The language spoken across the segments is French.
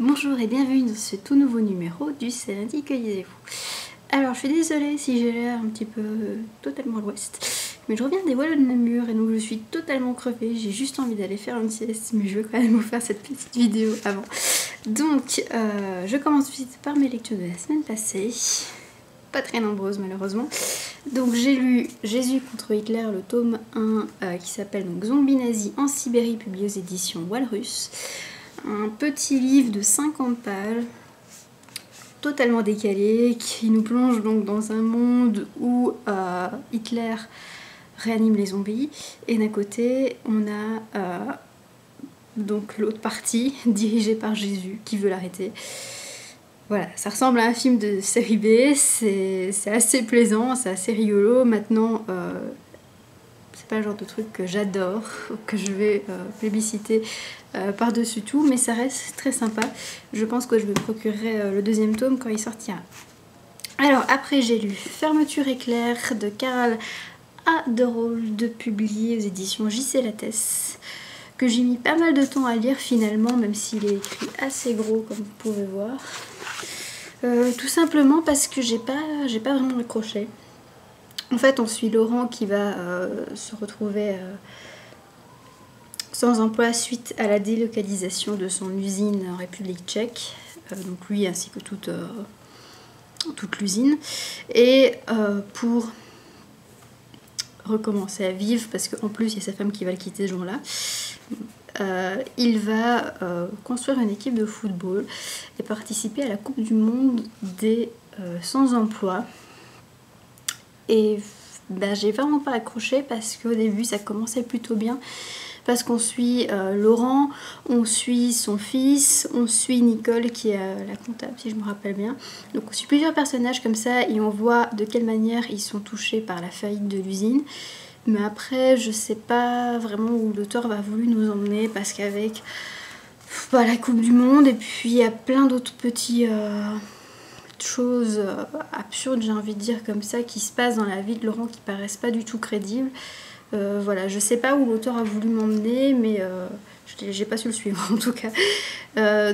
Bonjour et bienvenue dans ce tout nouveau numéro du C'est lundi que lisez-vous. Alors je suis désolée si j'ai l'air un petit peu totalement à l'ouest, mais je reviens des voiles de Namur et donc je suis totalement crevée, j'ai juste envie d'aller faire une sieste, mais je veux quand même vous faire cette petite vidéo avant. Donc je commence vite par mes lectures de la semaine passée, pas très nombreuses malheureusement. Donc j'ai lu Jésus contre Hitler, le tome 1 qui s'appelle donc Zombie nazi en Sibérie, publié aux éditions Walrus. Un petit livre de 50 pages, totalement décalé, qui nous plonge donc dans un monde où Hitler réanime les zombies, et d'un côté on a donc l'autre partie, dirigée par Jésus, qui veut l'arrêter. Voilà, ça ressemble à un film de série B, c'est assez plaisant, c'est assez rigolo. Maintenant, c'est pas le genre de truc que j'adore, que je vais plébisciter par-dessus tout, mais ça reste très sympa. Je pense que je me procurerai le deuxième tome quand il sortira. Alors après j'ai lu Fermeture éclair de Carl Haderold, publié aux éditions J.C. Lattès, que j'ai mis pas mal de temps à lire finalement, même s'il est écrit assez gros comme vous pouvez voir. Tout simplement parce que j'ai pas vraiment accroché. En fait on suit Laurent qui va se retrouver sans emploi suite à la délocalisation de son usine en République tchèque, donc lui ainsi que toute l'usine, et pour recommencer à vivre, parce qu'en plus il y a sa femme qui va le quitter ce jour-là, il va construire une équipe de football et participer à la Coupe du Monde des sans-emploi. Et j'ai vraiment pas accroché parce qu'au début ça commençait plutôt bien, parce qu'on suit Laurent, on suit son fils, on suit Nicole qui est la comptable si je me rappelle bien. Donc on suit plusieurs personnages comme ça et on voit de quelle manière ils sont touchés par la faillite de l'usine. Mais après je sais pas vraiment où l'auteur va voulu nous emmener, parce qu'avec la Coupe du Monde et puis il y a plein d'autres petits choses absurdes, j'ai envie de dire comme ça, qui se passent dans la vie de Laurent qui paraissent pas du tout crédibles. Voilà, je sais pas où l'auteur a voulu m'emmener, mais j'ai pas su le suivre en tout cas.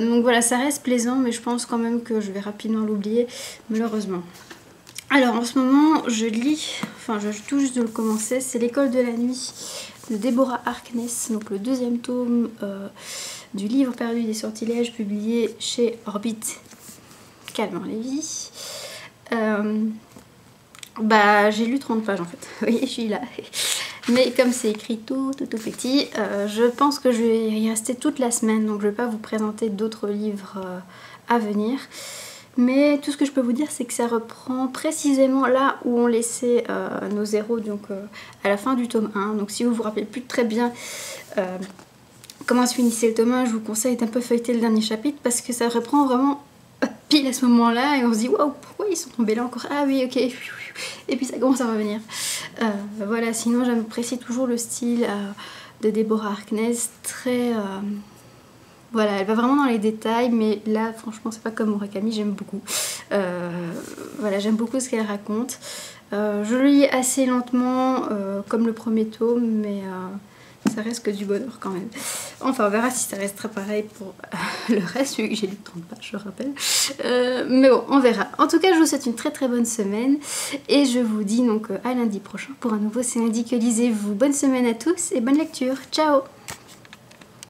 Donc voilà, ça reste plaisant, mais je pense quand même que je vais rapidement l'oublier, malheureusement. Alors en ce moment, je lis, enfin je tout juste de le commencer, c'est L'école de la nuit de Deborah Harkness, donc le deuxième tome du livre perdu des sortilèges, publié chez Orbit Calvin-Lévy. J'ai lu 30 pages en fait, oui je suis là. Mais comme c'est écrit tout petit, je pense que je vais y rester toute la semaine, donc je ne vais pas vous présenter d'autres livres à venir. Mais tout ce que je peux vous dire, c'est que ça reprend précisément là où on laissait nos héros, donc à la fin du tome 1. Donc si vous vous rappelez plus très bien comment se finissait le tome 1, je vous conseille d'un peu feuilleter le dernier chapitre, parce que ça reprend vraiment pile à ce moment-là, et on se dit waouh, pourquoi ils sont tombés là encore? Ah oui, ok. Et puis ça commence à revenir. Voilà, sinon j'apprécie toujours le style de Deborah Harkness, très... voilà, elle va vraiment dans les détails, mais là franchement c'est pas comme Murakami, j'aime beaucoup. Voilà, j'aime beaucoup ce qu'elle raconte. Je le lis assez lentement, comme le premier tome, mais ça reste que du bonheur quand même. Enfin, on verra si ça restera pareil pour le reste, vu que j'ai lu 30 pages, je rappelle. Mais bon, on verra. En tout cas, je vous souhaite une très bonne semaine, et je vous dis donc à lundi prochain pour un nouveau C'est lundi que lisez-vous. Bonne semaine à tous et bonne lecture. Ciao!